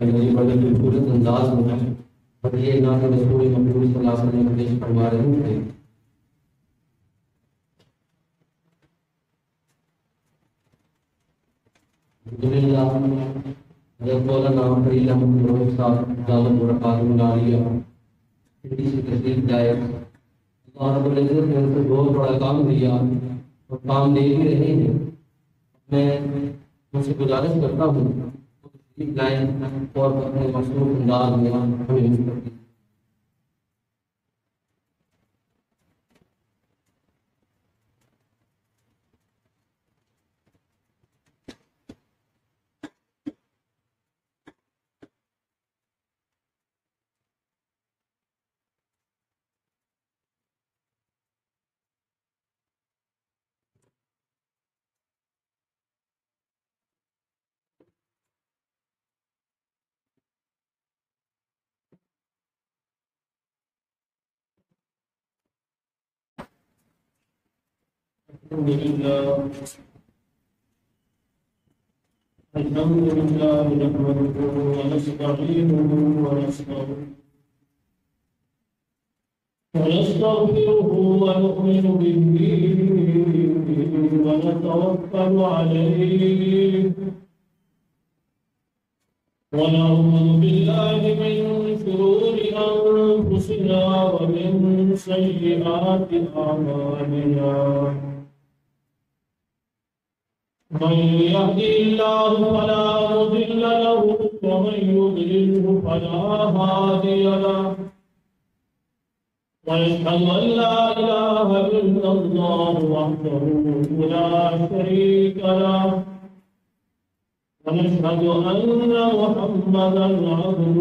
یہ بڑے خوبصورت انداز میں ہے اور یہ نعت رسول مقبول صلی اللہ علیہ وسلم پیش فرما رہے تھے۔ الحمدللہ حضرت مولانا فریل احمد فروغ صاحب دامت برکاتہ العالیہ اسی سے تشریف لائے۔ اللہ رب العزت نے ان کو بہت بڑا کام دیا اور کام دے بھی رہے ہیں۔ میں ان سے گزارش کرتا ہوں تشریف لائیں اور اپنے مصروف انداز میں ہمیں الحمد لله نحمده ونستعينه ونستغفره ونؤمن به ونتوكل عليه ونعوذ بالله من شرور أنفسنا ومن سيئات أعمالنا من يهدي الله فلا مضل له ومن يضلله فلا هادي له ونشهد أن لا إله إلا الله وحده لا شريك له ونشهد أن محمدا عبده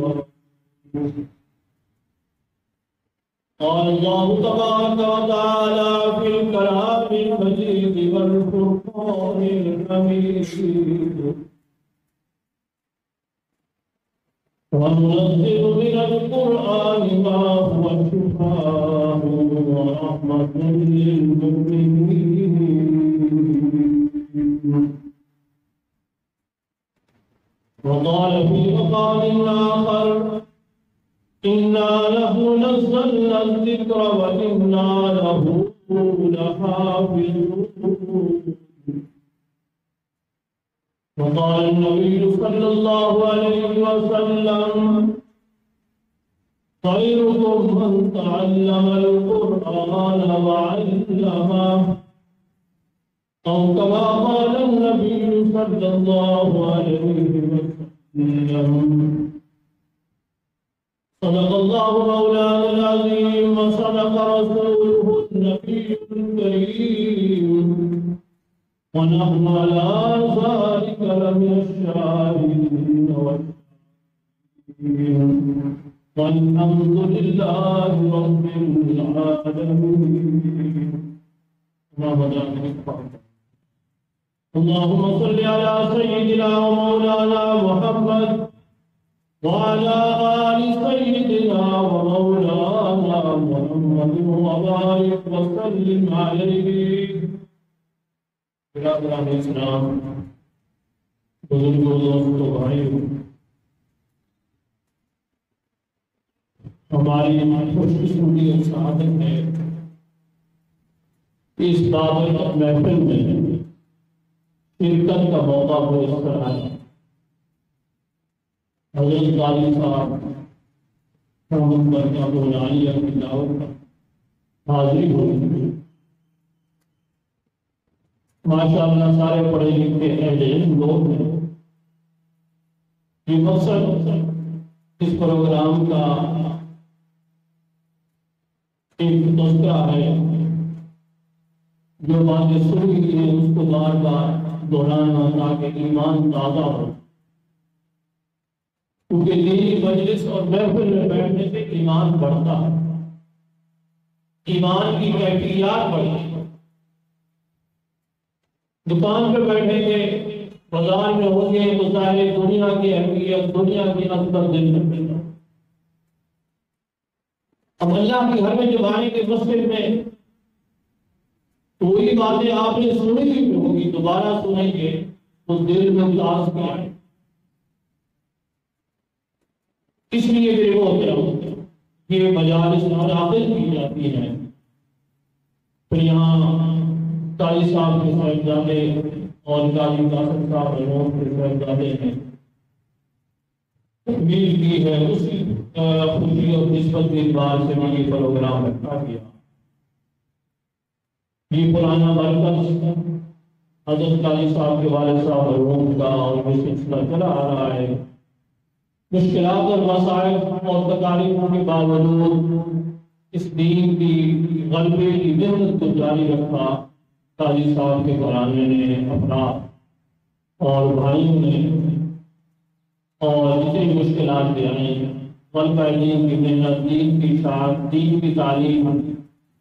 ورسوله قال الله تبارك وتعالى في الكلام المجيد والفرقان الحميد وننزل من القرآن ما هو شفاء ورحمة للمؤمنين وقال في مقام آخر إنا نحن نزلنا الذكر وإنا له لحافظون وقال النبي صلى الله عليه وسلم خيركم من تعلم القرآن وعلمه أو كما قال النبي صلى الله عليه وسلم صدق الله مولانا العظيم وصدق رسوله النبي الكريم ونحن على ذلك لمن الشاهدين والشاكرين والحمد لله رب العالمين اللهم صل على سيدنا ومولانا محمد وعلى آل سيدنا ومولانا محمد وبارك وسلم عليه۔ برادران اسلام، بزرگوں، دوستوں، بھائیوں، ہماری خوش قسمتی اور سعادت ہے اس بابرکت محفل میں شرکت کا موقع میسر آیا۔ حضرت قاضی صاحب محمد برکات العالیہ کی دعوت پر حاضری ہوئی۔ ماشاءاللہ سارے پڑھے لکھے اہل علم لوگ ہیں۔ یہ مقصد اس پروگرام کا ایک تذکرہ ہے، جو باتیں سنی ہیں اس کو بار بار دہرانا تاکہ ایمان تازہ ہو، کیونکہ دینی مجلس اور محفل میں بیٹھنے سے ایمان بڑھتا ہے، ایمان کی کیفیات بڑھتی ہے۔ دکان پہ بیٹھیں گے، بازار میں ہوں گے تو ظاہر دنیا کی اہمیت، دنیا کی اکبر دل رکھے گا۔ اب اللہ کے گھر میں جب آئیں گے مسجد میں تو وہی باتیں آپ نے سنی ہوئی ہوگی، دوبارہ سنیں گے تو دل میں اداس کا ہے۔ اس لیے میرے محترم یہ مجالس منعقد کی جاتی ہیں، پھر یہاں قاری صاحب کے صاحبزادے اور قاری قاسم صاحب مرحوم کے صاحبزادے ہیں تکمیل کی ہے، اسی خوشی اور نسبت کے اعتبار سے میں یہ پروگرام رکھا گیا۔ یہ پرانا مرکز حضرت قاری صاحب کے والد صاحب مرحوم کا اور یہ سلسلہ چلا آ رہا ہے۔ مشکلات اور مسائل اور تکالیفوں کے باوجود اس دین کی غلبے کی محنت کو جاری رکھا قاری صاحب کے گھرانے نے، افراد اور بھائیوں نے، اور جتنی مشکلات بھی آئیں غلبہ دین کی محنت، دین کی اشاعت، دین کی تعلیم،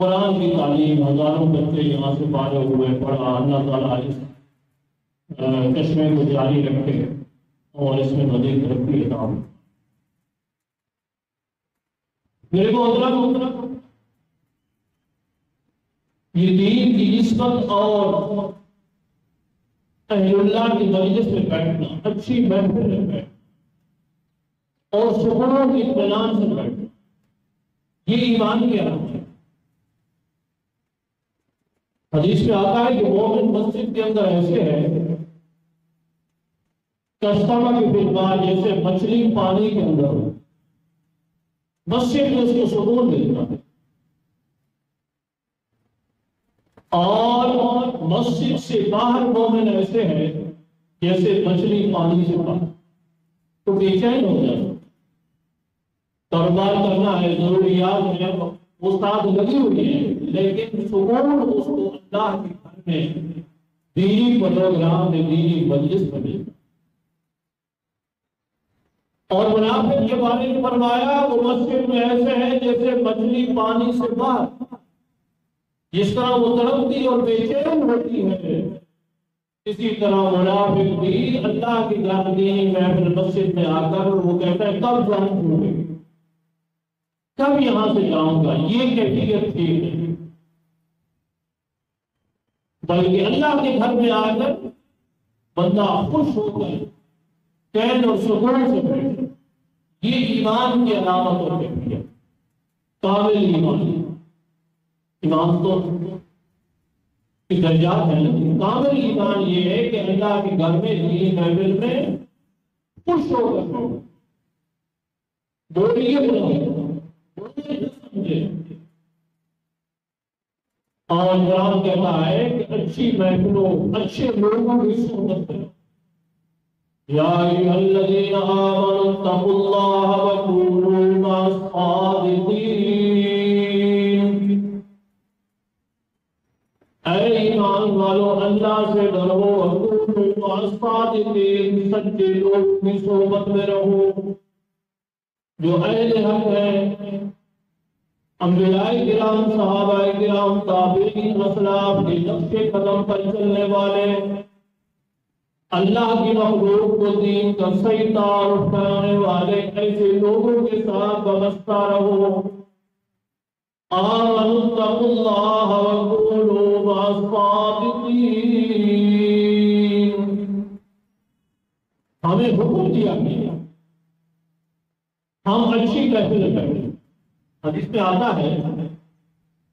قرآن کی تعلیم، ہزاروں بچے یہاں سے فارغ ہوئے، پڑھا۔ اللہ تعالیٰ اس چشمے کو جاری رکھے اور اس میں مزید ترقی عطا ہو۔ میرے محترم، یہ دین کی نسبت اور اہل اللہ کی مجلس میں بیٹھنا، اچھی محفل میں بیٹھنا اور سکون کی اطمینان سے بیٹھنا، یہ ایمان کی علامت ہے۔ حدیث میں آتا ہے کہ مومن مسجد کے اندر ایسے ہے کسٹمر کی فلمار، جیسے مچھلی پانی کے اندر ہو، مسجد میں اس کو سکون ملتا ہے، اور مسجد سے باہر مومن ایسے ہے جیسے مچھلی پانی سے باہر، تو بے چین ہو جاتا، کاروبار کرنا ہے، ضروریات ہیں، وہ ساتھ لگی ہوئی ہیں، لیکن سکون اس کو اللہ کے گھر میں دینی پروگرام میں، دینی مجلس میں ملتا۔ اور منافق کے بارے میں فرمایا وہ مسجد میں ایسے ہیں جیسے مچھلی پانی سے باہر، جس طرح وہ تڑپتی اور بے چین ہوتی ہے، اسی طرح منافق بھی اللہ کی دینی محفل مسجد میں آ کر وہ کہتا ہے کب جاؤں گا، کب یہاں سے جاؤں گا، یہ کیفیت تھی۔ بلکہ اللہ کے گھر میں آ کر بندہ خوش ہو کر چین اور سکون سے بیٹھے، یہ ایمان کی علامت اور کیفیت، کامل ایمان۔ ایمان تو درجات ہیں، لیکن کامل ایمان یہ ہے کہ اللہ کے گھر میں دینی محفل میں خوش ہو کر بولیے اور قرآن کہتا ہے کہ اچھی محفلوں، اچھے لوگوں کی صحبت کرو۔ یا ایھا الذین آمنوا اتقوا اللہ وکونوا مع الصادقین، اے ایمان والو اللہ سے ڈرو، وکونوا مع الصادقین، سچے لوگوں کی صحبت میں رہو جو اہل حق ہیں، انبیاء کرام، صحابہ کرام، تابعین، اسلاف کے نقش قدم پر چلنے والے، اللہ کی مخلوق کو دین کا صحیح تعارف کرانے والے، ایسے لوگوں کے ساتھ وابستہ رہو۔ آمنوا اتقوا اللہ وکونوا مع الصادقین، ہمیں حکم دیا گیا ہم اچھی محفل میں بیٹھیں۔ حدیث میں آتا ہے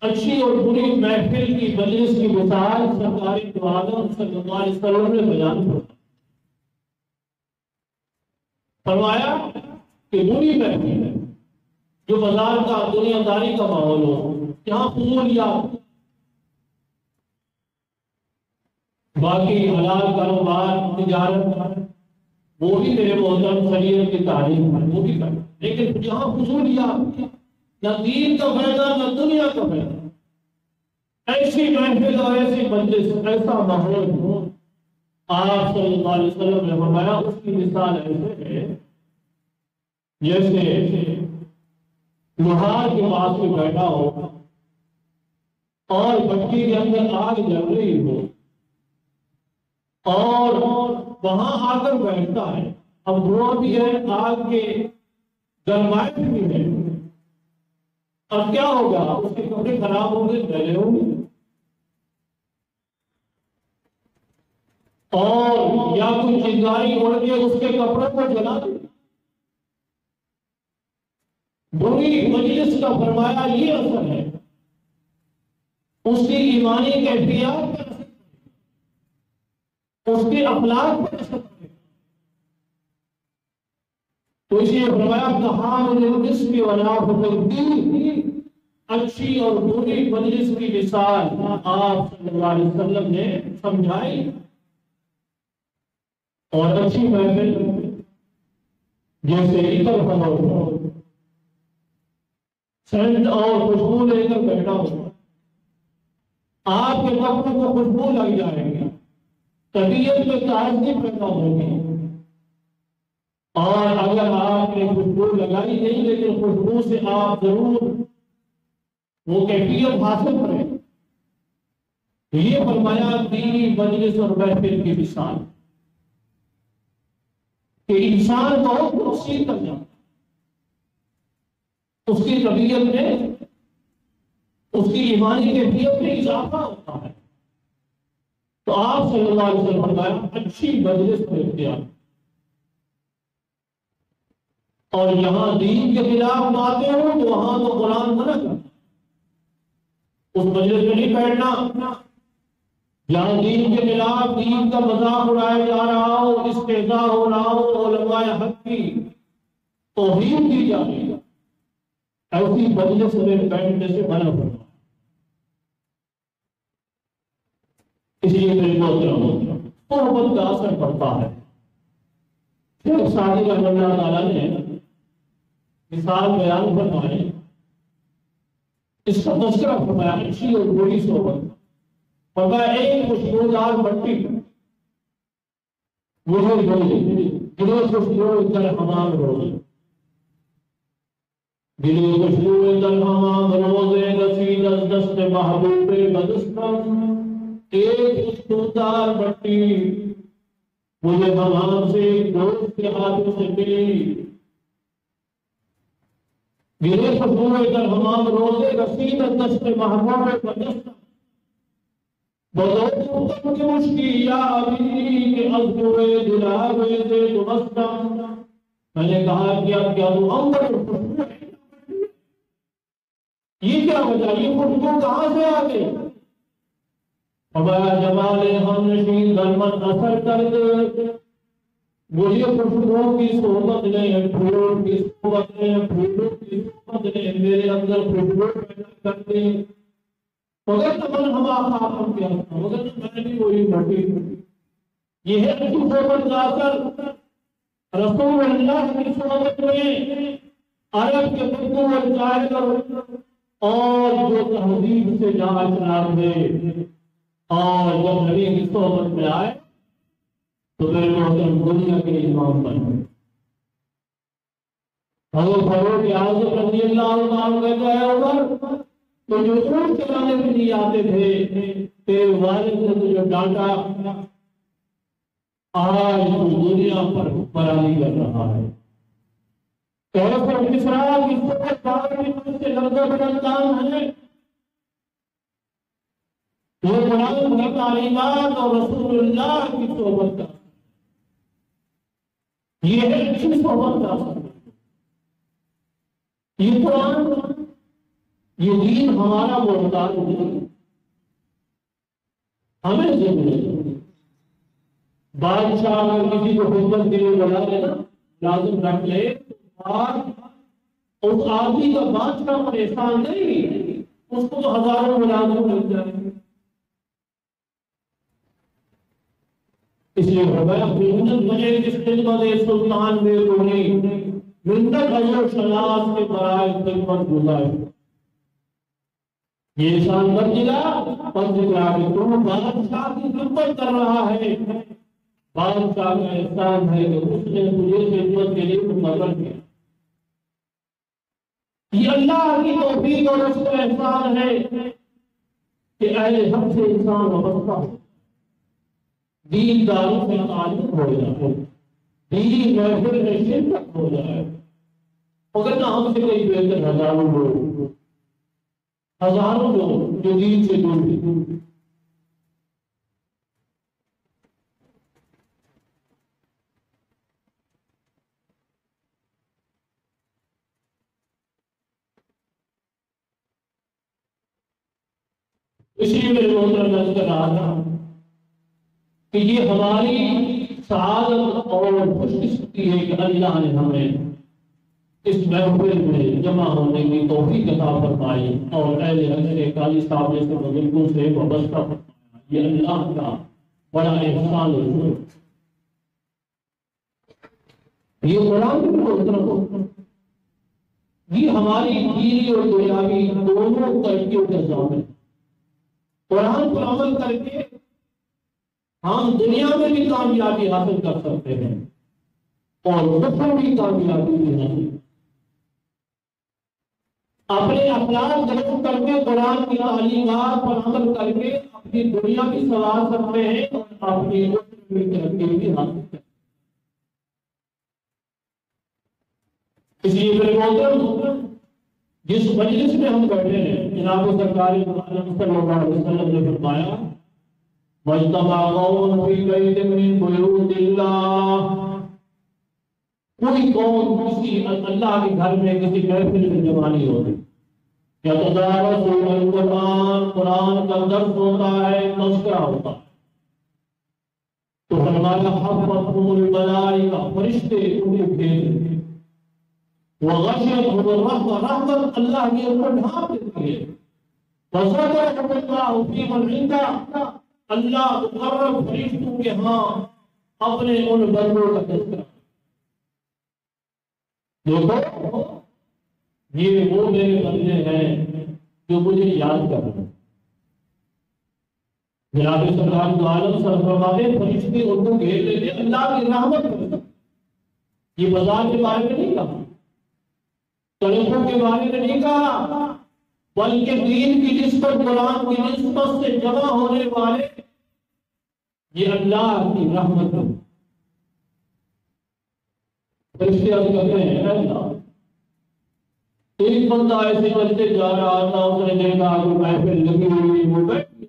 اچھی اور بری محفل کی مجلس کی مثال سرکار دو عالم صلی اللہ علیہ وسلم نے بیان کی، فرمایا کہ بری محفل ہے جو بازار کا، دنیا داری کا ماحول ہو، جہاں فضولیات، باقی حلال کاروبار، تجارت، وہ بھی میرے محترم شریعت کی تعلیم ہے، وہ بھی کرنا، لیکن جہاں فضولیات، نہ دین کا فائدہ نہ دنیا کا فائدہ، ایسی محفل اور ایسی مجلس، ایسا ماحول ہو، آپ صلی اللہ علیہ وسلم نے فرمایا اس کی مثال ایسے ہے جیسے لوہار کے پاس میں بیٹھا ہو اور بھٹی کے اندر آگ جل رہی ہو اور وہاں آ کر بیٹھتا ہے، اب دھواں بھی ہے، آگ کے گرمائش بھی ہے، اب کیا ہوگا؟ اس کے کپڑے خراب ہوں گے، میلے ہوں گے، اور یا کوئی چنگاری اڑ کے اس کے کپڑوں کو جلا دے، بری مجلس کا فرمایا یہ اثر ہے، اس کی ایمانی کیفیات پر اثر، اس کے اخلاق پر اثر پڑے، تو اس لیے فرمایا تحامل الجسم ونافذ الدین، اچھی اور بری مجلس کی مثال آپ صلی اللہ علیہ وسلم نے سمجھائی. اور اچھی محفل جیسے عطر ہو، سینٹ اور خوشبو لے کر بیٹھا ہو، آپ کے کپڑوں کو خوشبو لگ جائے گی، طبیعت میں تازگی پیدا ہوگی. اور اگر آپ نے خوشبو لگائی نہیں لیکن خوشبو سے آپ ضرور وہ کیفیت حاصل کریں. یہ فرمایا دینی مجلس اور محفل کی مثال کہ انسان بہت کچھ سیکھ کر جاتا ہے، اس کی طبیعت میں، اس کی ایمانی کیفیت میں اضافہ ہوتا ہے. تو آپ صلی اللہ علیہ وسلم فرمایا اچھی مجلس میں اختیار، اور یہاں دین کے خلاف باتیں ہوں تو وہاں تو قرآن منع کرتا ہے، اس مجلس میں نہیں بیٹھنا. جہاں دین کے خلاف دین کا مذاق اڑایا جا رہا ہو، استہزاء ہو رہا ہو، علماء حق کی توہین کی جا رہی ہے، ایسی مجلس میں بیٹھنے سے منع کرنا. اس لیے میرے محترم صحبت کا اثر پڑتا ہے. شیخ سعدی رحمۃ اللہ تعالیٰ نے مثال بیان فرمائے، اس کا تذکرہ فرمایا اچھی اور بری صحبت. فرمایا ایک خوشبودار مٹی مجھے گلے خوشبو در حمام روز، گلے خوشبو در حمام روز رسید از دست محبوب بدستم. ایک خوشبودار مٹی مجھے حمام سے دوست کے ہاتھوں سے ملی. گلے خوشبو در حمام روز رسید از دست محبوب بدستم. بدو کی مشکی یا ابھی کہ ازدوے دلاوے سے دمستم. میں نے کہا کہ اب کیا تو امبر خوشبو ہے، یہ کیا وجہ، یہ خوشبو کہاں سے آ گئی؟ ہمارا جمال ہم نشین درمن اثر کر دے. مجھے خوشبو کی صحبت نے، پھولوں کی صحبت نے، پھولوں کی صحبت نے میرے اندر خوشبو پیدا کر دی. مگر تمن ہم آخام کیا تھا، مگر میں بھی وہی مٹی. یہ ہے اچھی صحبت کا اثر. رسول اللہ کی صحبت میں عرب کے بدو اور جاہل اور جو تہذیب سے جہاں چناب ہے، اور جب نبی کی صحبت میں آئے تو میرے محترم دنیا کے امام بنے. حضرت فاروق اعظم رضی اللہ عنہ کہتا ہے عمر تو جو اونٹ چلانے بھی نہیں آتے تھے، تیرے والد نے تجھے ڈانٹا، آج تو دنیا پر حکمرانی کر رہا ہے. کیسر کسرا کی صحبت دار کی طرف سے لفظ بدلتان ہے. وہ قرآن کی تعلیمات اور رسول اللہ کی صحبت کا، یہ ہے اچھی صحبت کا اثر. یہ قرآن، یہ دین ہمارا محتاج نہیں، ہمیں ضرورت ہے. بادشاہ اگر کسی کو خدمت کے لیے بلا لینا لازم رکھ لے، اس آدمی کا بادشاہ پر احسان نہیں، اس کو تو ہزاروں ملازم مل جائیں. اس لیے فرمایا محنت بنے جس خدمت سلطان میں رونی، منت اجر شناس کے برائے خدمت گزارے. یہ انسان منزلہ پنجلا کہ تم بادشاہ کی خدمت کر رہا ہے. بادشاہ کا احسان ہے کہ اس نے تجھے خدمت کے لیے مقرر کیا. یہ اللہ کی توفیق اور اس کا احسان ہے کہ اہل حق سے انسان وابستہ ہو، دین داروں سے تعلق ہو جائے، دینی محفل میں شرکت ہو جائے. مگر نہ ہم سے کوئی بہتر ہزاروں لوگ جو دین سے دور ہیں. اس لیے میرے محترم میں کر رہا تھا کہ یہ ہماری سعادت اور خوش قسمتی ہے کہ اللہ نے ہمیں اس محفل میں جمع ہونے کی توفیق عطا فرمائی اور اہل حضرت قاضی صاحب جیسے بزرگوں سے وابستہ فرمایا. یہ اللہ کا بڑا احسان ہے. یہ قرآن کی محترم یہ ہماری دینی اور دنیاوی دونوں ترقیوں کا ضامن ہے. قرآن پر عمل کر کے ہم دنیا میں بھی کامیابی حاصل کر سکتے ہیں اور دنیا بھی کامیابی بھی حاصل. اپنے اخلاق درست کر کے قرآن کی تعلیمات پر عمل کر کے اپنی دنیا بھی سنوار سکتے ہیں اور اپنی ترقی بھی حاصل کرتے ہیں. اس لیے میرے محترم جس مجلس میں ہم بیٹھے ہیں جناب سرکار صلی اللہ علیہ وسلم نے فرمایا مجتمع قوم فی بیت من بیوت اللہ. کوئی قوم کسی اللہ کے گھر میں کسی محفل میں جمع نہیں ہوتی. یتدارسون القرآن قرآن کا درس ہوتا ہے تذکرہ ہوتا ہے. تو فرمایا حفظهم الملائکہ فرشتے انہیں بھیجتے ہیں. وغشیتهم الرحمہ رحمت اللہ کے اوپر ڈھانپ دیتی ہے. وذکرهم اللہ فی من عنده اللہ مقرب فرشتوں کے ہاں اپنے ان بندوں کا تذکرہ. دیکھو یہ وہ میرے بندے ہیں جو مجھے یاد کر رہے ہیں. جناب سرکار دو عالم سر فرماتے فرشتے ان کو گھیر لیتے اللہ کی رحمت کرتے. یہ بازار کے بارے میں نہیں کہا, طریقوں کے بارے میں نہیں کہا, بلکہ دین کی نسبت قرآن کی نسبت سے جمع ہونے والے یہ اللہ کی رحمت ہے. فرشتے عرض کرتے ہیں اے اللہ ایک بندہ ایسے چلتے جا رہا تھا, اس نے دیکھا کہ محفل لگی ہوئی وہ بیٹھ گیا.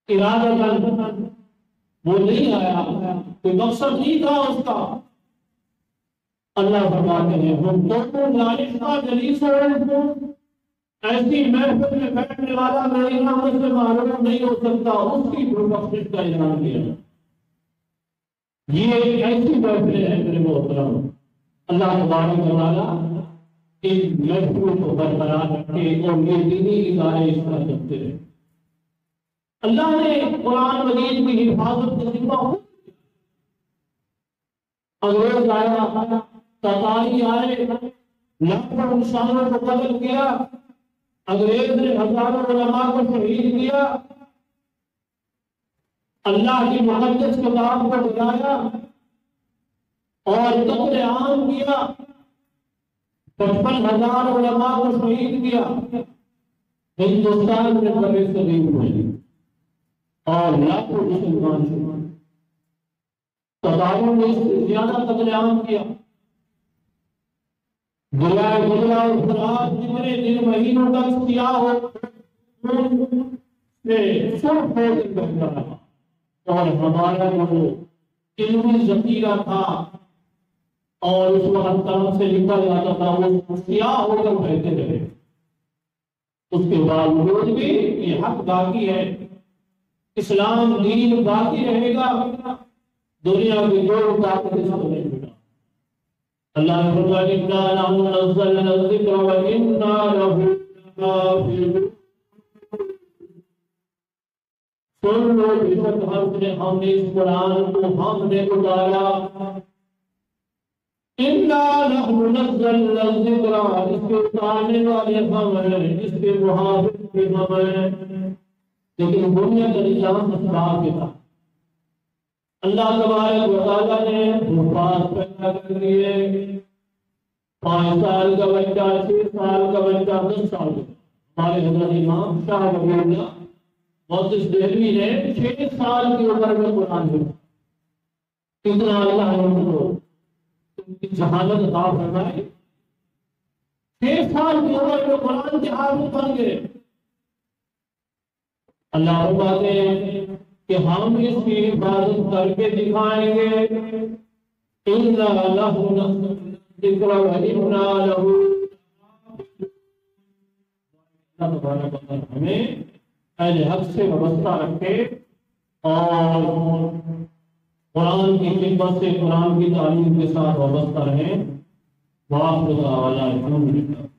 ارادہ وہ نہیں آیا, کوئی مقصد نہیں تھا اس کا. اللہ فرماتے ہیں ہم دونوں لائقہ جلیس ہو, ایسی محفل میں بیٹھنے والا میری رحمت سے معلوم نہیں ہو سکتا, اس کی بخشش کا اعلان کیا. یہ ایک ایسی محفل ہے میرے محترم, اللہ تبارک و تعالیٰ ان محفلوں کو برقرار رکھے اور یہ دینی ادارے اس طرح چلتے رہے. اللہ نے قرآن مجید کی حفاظت کا ذمہ خود لیا. انگریز آیا, تتاری آئے, لاکھوں انسانوں کو قتل کیا, انگریز نے ہزاروں علماء کو شہید کیا, اللہ کی مقدس کتاب کو ڈرایا اور قتل عام کیا, 55,000 علماء کو شہید کیا. ہندوستان میں کبھی سلیم ہوئی اور لاکھوں مسلمان شمار. تتاروں نے اس سے زیادہ قتل عام کیا. دریائے گجرا اور فرات جتنے دن مہینوں تک سیاہ ہو سے سرخ ہو کے بہتا رہا, اور ہمارا جو علمی ذخیرہ تھا اور اس وقت طرف سے لکھا جاتا تھا وہ سیاہ ہو کر بہتے رہے. اس کے باوجود بھی یہ حق باقی ہے, اسلام دین باقی رہے گا. دنیا کی جو طاقت اس کو نہیں ملا. اللہ نے فرمایا انا نحن نزلنا الذکر وانا لہ لحافظون. سن لو بے شک ہم نے اس قرآن کو ہم نے اتارا. انا نحن نزلنا الذکر, اس کے اتارنے والے ہم ہیں, اس کے محافظ بھی ہم ہیں. لیکن دنیا کا نظام اسباب کے تھا. اللہ تبارک و تعالیٰ نے حفاظ پیدا کر دیے. 5 سال کا بچہ, 6 سال کا بچہ, 10 سال کا. ہمارے حضرت امام شاہ ولی اللہ محدث دہلوی نے 6 سال کی عمر میں قرآن پڑھا. اتنا اللہ نے ان کو جہالت عطا فرمائی. 6 سال کی عمر میں قرآن کے حافظ بن گئے. اللہ فرماتے ہیں کہ ہم اس کی حفاظت کر کے دکھائیں گے. اِنَّا لَهُ الذِّكْرَ وَإِنَّا لَهُ. اللہ تبارک و تعالیٰ ہمیں اہل حق سے وابستہ رکھے اور قرآن کی خدمت سے، قرآن کی تعلیم کے ساتھ وابستہ رہیں۔ وآخر دعوانا الحمدللہ۔